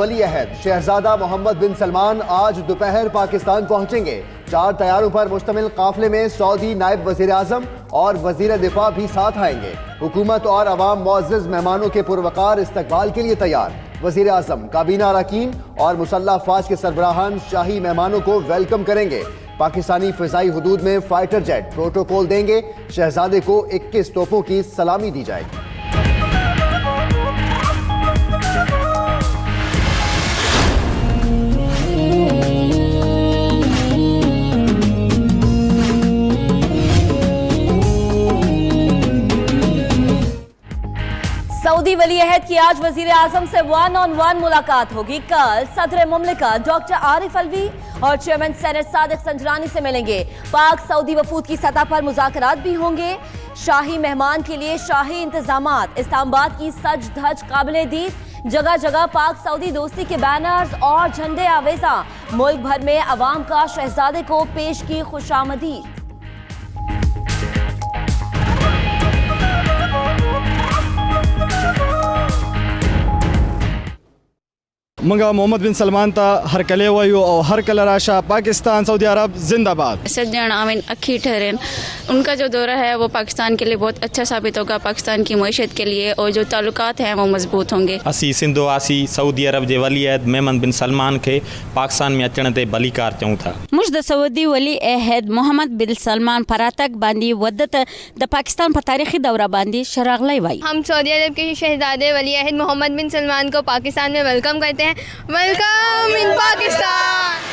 वली अहद शहजादा मोहम्मद बिन सलमान आज दोपहर पाकिस्तान पहुंचेंगे। 4 तैयारों पर मुश्तमिल काफिले में सऊदी नायब वजीर आजम और वजीर दिफा भी साथ आएंगे। हुकूमत और अवाम मुअज़्ज़ज़ मेहमानों के पुरवकार इस्तकबाल के लिए तैयार। वजीर आजम, काबीना अरकान और मुसल्लह अफवाज के सरबराहान शाही मेहमानों को वेलकम करेंगे। पाकिस्तानी फिजाई हुदूद में फाइटर जेट प्रोटोकॉल देंगे। शहजादे को 21 तोपों की सलामी दी जाएगी। सऊदी वली अहद की आज वजीर आजम से 1-on-1 मुलाकात होगी। कल सदर मुमलिकत डॉक्टर आरिफ अलवी और चेयरमैन सेनेट सादिक संजरानी से मिलेंगे। पाक सऊदी वफूद की सतह पर मुज़ाकरात भी होंगे। शाही मेहमान के लिए शाही इंतजामात। इस्लामाबाद की सज धज काबिले दीद जगह जगह पाक सऊदी दोस्ती के बैनर्स और झंडे आवेजा। मुल्क भर में अवाम का शहजादे को पेश की खुशामदीद। मंगा मोहम्मद बिन सलमान ता हर कले वयु और हर कल राशा पाकिस्तान सऊदी अरब जिंदाबाद। सज्जन आमिन अखी ठहरें, उनका जो दौरा है वो पाकिस्तान के लिए बहुत अच्छा साबित होगा। पाकिस्तान की मईशत के लिए और जो ताल्लुकात हैं वो मजबूत होंगे। असी सिंधु वासी सऊदी अरब जे वली अहद मोहम्मद बिन सलमान के पाकिस्तान में अचण ते भलीकार चऊं था। मुझ सऊदी वली अहद मोहम्मद बिन सलमान फरातक बांदी वदत द पाकिस्तान पर तारीखी दौरा बांदी शरागलाई वाई। हम सऊदी अरब के शहजादे वली अहद मोहम्मद बिन सलमान को पाकिस्तान में वेलकम करते हैं। Welcome in Pakistan.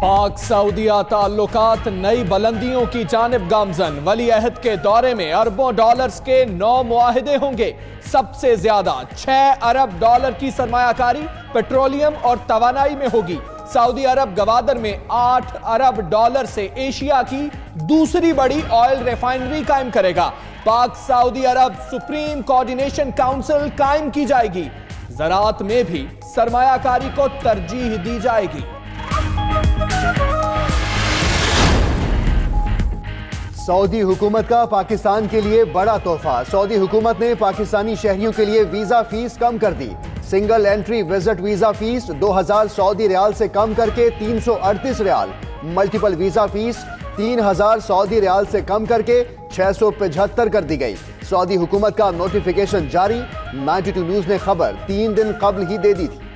पाक सऊदिया ताल्लुकात नई बुलंदियों की जानिब गामजन। वली अहद के दौरे में अरबों डॉलर्स के 9 मुआहिदे होंगे। सबसे ज्यादा 6 अरब डॉलर की सरमायाकारी पेट्रोलियम और तवानाई में होगी। सऊदी अरब गवादर में 8 अरब डॉलर से एशिया की दूसरी बड़ी ऑयल रिफाइनरी कायम करेगा। पाक सऊदी अरब सुप्रीम कोऑर्डिनेशन काउंसिल कायम की जाएगी। ज़राअत में भी सरमायाकारी को तरजीह दी जाएगी। सऊदी हुकूमत का पाकिस्तान के लिए बड़ा तोहफा। सऊदी हुकूमत ने पाकिस्तानी शहरियों के लिए वीजा फीस कम कर दी। Single entry visit visa fee 2000 Saudi riyal से कम करके 338 riyal. Multiple visa fee 3000 Saudi riyal से कम करके 675 कर दी गई। सऊदी हुकूमत का नोटिफिकेशन जारी। 92 न्यूज ने खबर 3 दिन कबल ही दे दी थी।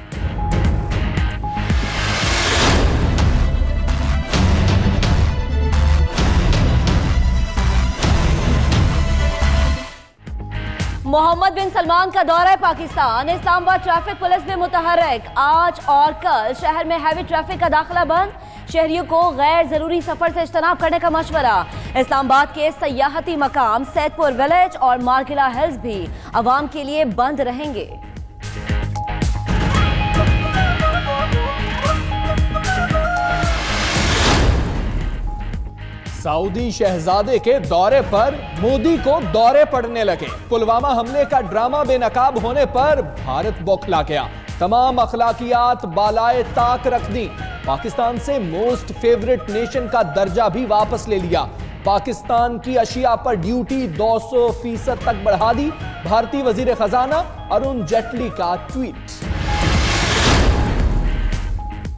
मोहम्मद बिन सलमान का दौरा पाकिस्तान। इस्लामाबाद ट्रैफिक पुलिस में मुतहर्रिक। आज और कल शहर में हैवी ट्रैफिक का दाखिला बंद। शहरियों को गैर जरूरी सफर से इज्तनाब करने का मशवरा। इस्लामाबाद के सयाहती मकाम सैदपुर विलेज और मार्किला हिल्स भी अवाम के लिए बंद रहेंगे। सऊदी शहजादे के दौरे पर मोदी को दौरे पड़ने लगे। पुलवामा हमले का ड्रामा बेनकाब होने पर भारत बौखला गया। तमाम अखलाकियात बालाए ताक रख दी। पाकिस्तान से मोस्ट फेवरेट नेशन का दर्जा भी वापस ले लिया। पाकिस्तान की अशिया पर ड्यूटी 200% तक बढ़ा दी। भारतीय वजीर खजाना अरुण जेटली का ट्वीट।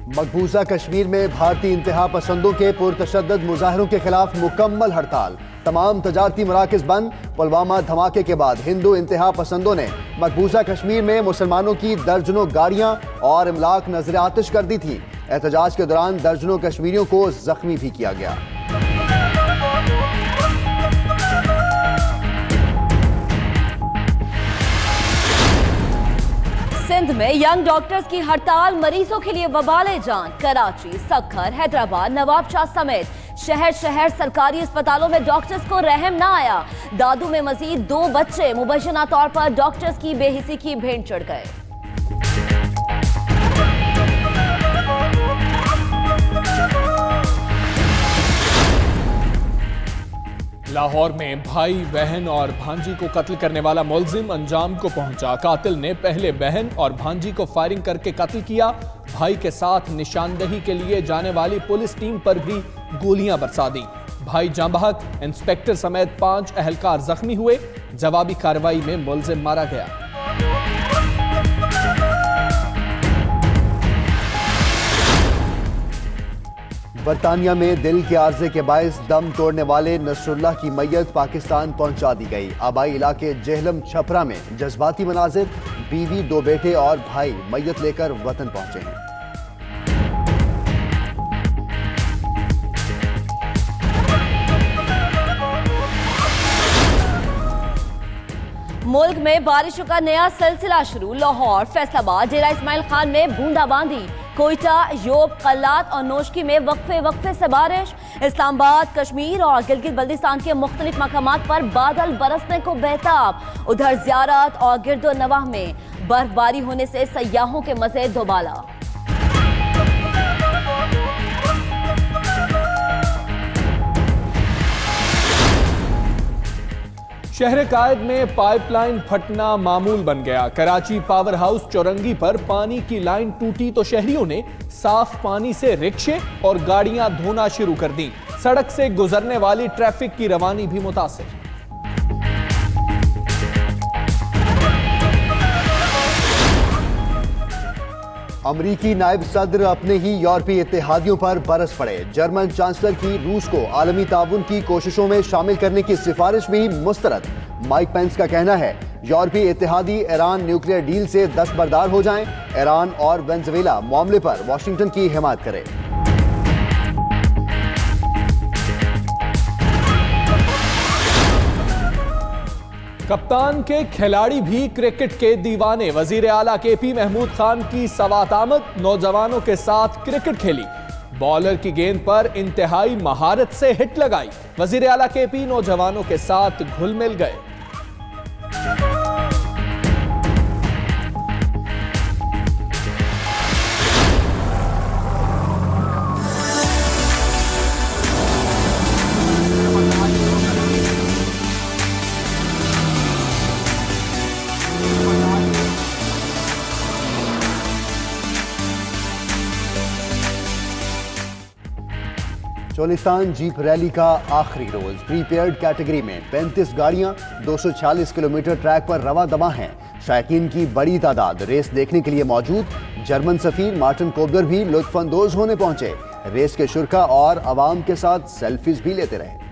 मकबूजा कश्मीर में भारतीय इंतहा पसंदों के पुरतशद्दद मुजाहरों के खिलाफ मुकम्मल हड़ताल। तमाम तजारती मराकज़ बंद। पुलवामा धमाके के बाद हिंदू इंतहा पसंदों ने मकबूजा कश्मीर में मुसलमानों की दर्जनों गाड़ियां और इमलाक नजर आतिश कर दी थी। एहतजाज के दौरान दर्जनों कश्मीरियों को जख्मी भी किया गया। सिंध में यंग डॉक्टर्स की हड़ताल मरीजों के लिए वबाले जान। कराची, सक्खर, हैदराबाद, नवाबशाह समेत शहर शहर सरकारी अस्पतालों में डॉक्टर्स को रहम ना आया। दादू में मजीद 2 बच्चे मुबैना तौर पर डॉक्टर्स की बेहिसी की भेंट चढ़ गए। लाहौर में भाई बहन और भांजी को कत्ल करने वाला मुलजिम अंजाम को पहुंचा। कातिल ने पहले बहन और भांजी को फायरिंग करके कत्ल किया। भाई के साथ निशानदही के लिए जाने वाली पुलिस टीम पर भी गोलियां बरसा दी। भाई जाँ बहक, इंस्पेक्टर समेत 5 अहलकार जख्मी हुए। जवाबी कार्रवाई में मुलजिम मारा गया। बरतानिया में दिल के आर्जे के बायस दम तोड़ने वाले नसरुल्लाह की मैयत पाकिस्तान पहुंचा दी गई। आबाई इलाके जेहलम छपरा में जज्बाती मनाजिर, बीवी, 2 बेटे और भाई मैयत लेकर वतन पहुंचे हैं। मुल्क में बारिशों का नया सिलसिला शुरू। लाहौर, फैसलाबाद, डेरा इस्माइल खान में बूंदाबांदी। कोयटा, योब, कल्लात और नोशकी में वक्फे से बारिश। इस्लामाबाद, कश्मीर और गिलगित बल्दिस्तान के मुख्तलिफ मकामात पर बादल बरसने को बेताब। उधर ज़ियारत और गिरदो नवाह में बर्फबारी होने से सयाहों के मज़े दोबाला। शहर कायद में पाइपलाइन फटना मामूल बन गया। कराची पावर हाउस चौरंगी पर पानी की लाइन टूटी तो शहरियों ने साफ पानी से रिक्शे और गाड़ियां धोना शुरू कर दी। सड़क से गुजरने वाली ट्रैफिक की रवानी भी मुतासिर। अमरीकी नायब सदर अपने ही यूरोपीय इत्तेहादियों पर बरस पड़े। जर्मन चांसलर की रूस को आलमी ताउन की कोशिशों में शामिल करने की सिफारिश भी मुस्तरद। माइक पेंस का कहना है यूरोपीय इत्तेहादी ईरान न्यूक्लियर डील से दस्तबरदार हो जाएं। ईरान और वेनेजुएला मामले पर वाशिंगटन की हिमायत करे। कप्तान के खिलाड़ी भी क्रिकेट के दीवाने। वजीर आला केपी महमूद खान की सवात आमद, नौजवानों के साथ क्रिकेट खेली। बॉलर की गेंद पर इंतहाई महारत से हिट लगाई। वजीर आला केपी नौजवानों के साथ घुल मिल गए। चोलिस्तान जीप रैली का आखिरी रोज। प्रीपेयर्ड कैटेगरी में 35 गाड़ियां 246 किलोमीटर ट्रैक पर रवा दवा हैं। शायकीन की बड़ी तादाद रेस देखने के लिए मौजूद। जर्मन सफीर मार्टिन कोबलर भी लुत्फानंदोज होने पहुंचे। रेस के शुरका और आवाम के साथ सेल्फीज भी लेते रहे।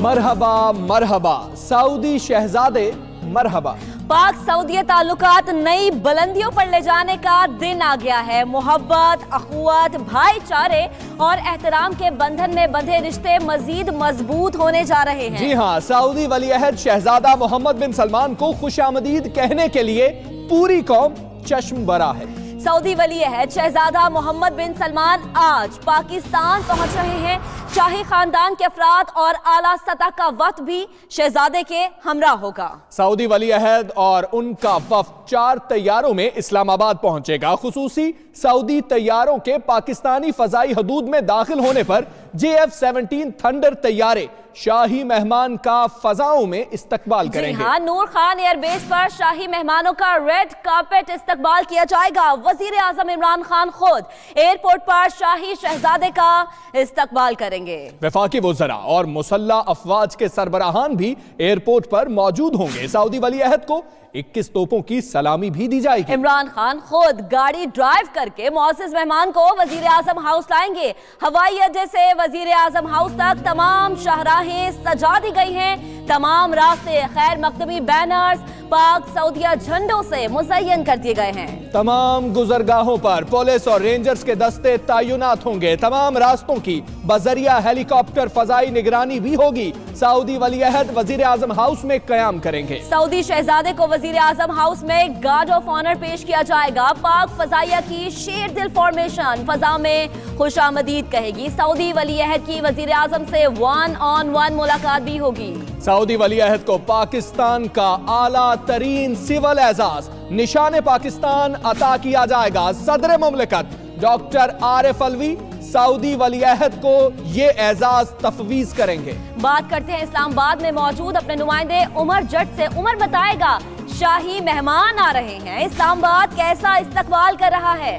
मरहबा मरहबा, सऊदी शहजादे मरहबा। पाक सऊदी ताल्लुकात नई बुलंदियों पर ले जाने का दिन आ गया है। मोहब्बत, अखुवत, भाईचारे और एहतराम के बंधन में बंधे रिश्ते मजीद मजबूत होने जा रहे हैं। जी हाँ, सऊदी वलीअहद शहजादा मोहम्मद बिन सलमान को खुशामदीद कहने के लिए पूरी कौम चश्म बरा है। सऊदी वलीअहद शहजादा मोहम्मद बिन सलमान आज पाकिस्तान पहुंच रहे हैं। शाही खानदान के अफराद और आला सतह का वक्त भी शहजादे के हमरा होगा। सऊदी वलीअहद और उनका वफ्द 4 तैयारों में इस्लामाबाद पहुंचेगा। खुसूसी सऊदी तैयारों के पाकिस्तानी फजाई हदूद में दाखिल होने पर JF-17 थंडर तैयारे शाही मेहमान का फजाओं में इस्तकबाल करेंगे। हाँ, नूर खान एयरबेस पर शाही मेहमानों का रेड कार्पेट इस्तकबाल किया जाएगा। वजीर आजम इमरान खान खुद एयरपोर्ट पर शाही शहजादे का इस्तकबाल करेंगे। वफाकी वज़रा और मुसल्ला अफवाज के सरबराहान भी एयरपोर्ट पर मौजूद होंगे। सऊदी वलीअहद को 21 तोपों की सलामी भी दी जाएगी। इमरान खान खुद गाड़ी ड्राइव करके मुअज़्ज़िज़ मेहमान को वजीर आजम हाउस लाएंगे। हवाई अड्डे से वजीर आजम हाउस तक तमाम शाहराहें सजा दी गई हैं। तमाम रास्ते खैर मकतबी बैनर्स, पाक सऊदिया झंडों से मुज़य्यन कर दिए गए हैं। तमाम गुजरगाहों पर पुलिस और रेंजर्स के दस्ते तैनात होंगे। तमाम रास्तों की बजरिया हेलीकॉप्टर फजाई निगरानी भी होगी। सऊदी वली अहद वजीर आजम हाउस में कयाम करेंगे। सऊदी शहजादे को वजीर आजम हाउस में गार्ड ऑफ ऑनर पेश किया जाएगा। पाक फजाइया की शेर दिल फॉर्मेशन फजा में खुशामदीद कहेगी। सऊदी वली अहद की वजीर आजम से 1-on-1 मुलाकात भी होगी। सऊदी वली अहद को पाकिस्तान का आला तरीन सिविल एजाज निशान पाकिस्तान अता किया जाएगा। सदर मुमलिकत डॉक्टर आरिफ अलवी सऊदी वली अहद को ये एजाज तफवीज करेंगे। बात करते हैं इस्लामाबाद में मौजूद अपने नुमाइंदे उमर जट से। उमर बताएगा शाही मेहमान आ रहे हैं, इस्लामाबाद कैसा इस्तकबाल कर रहा है?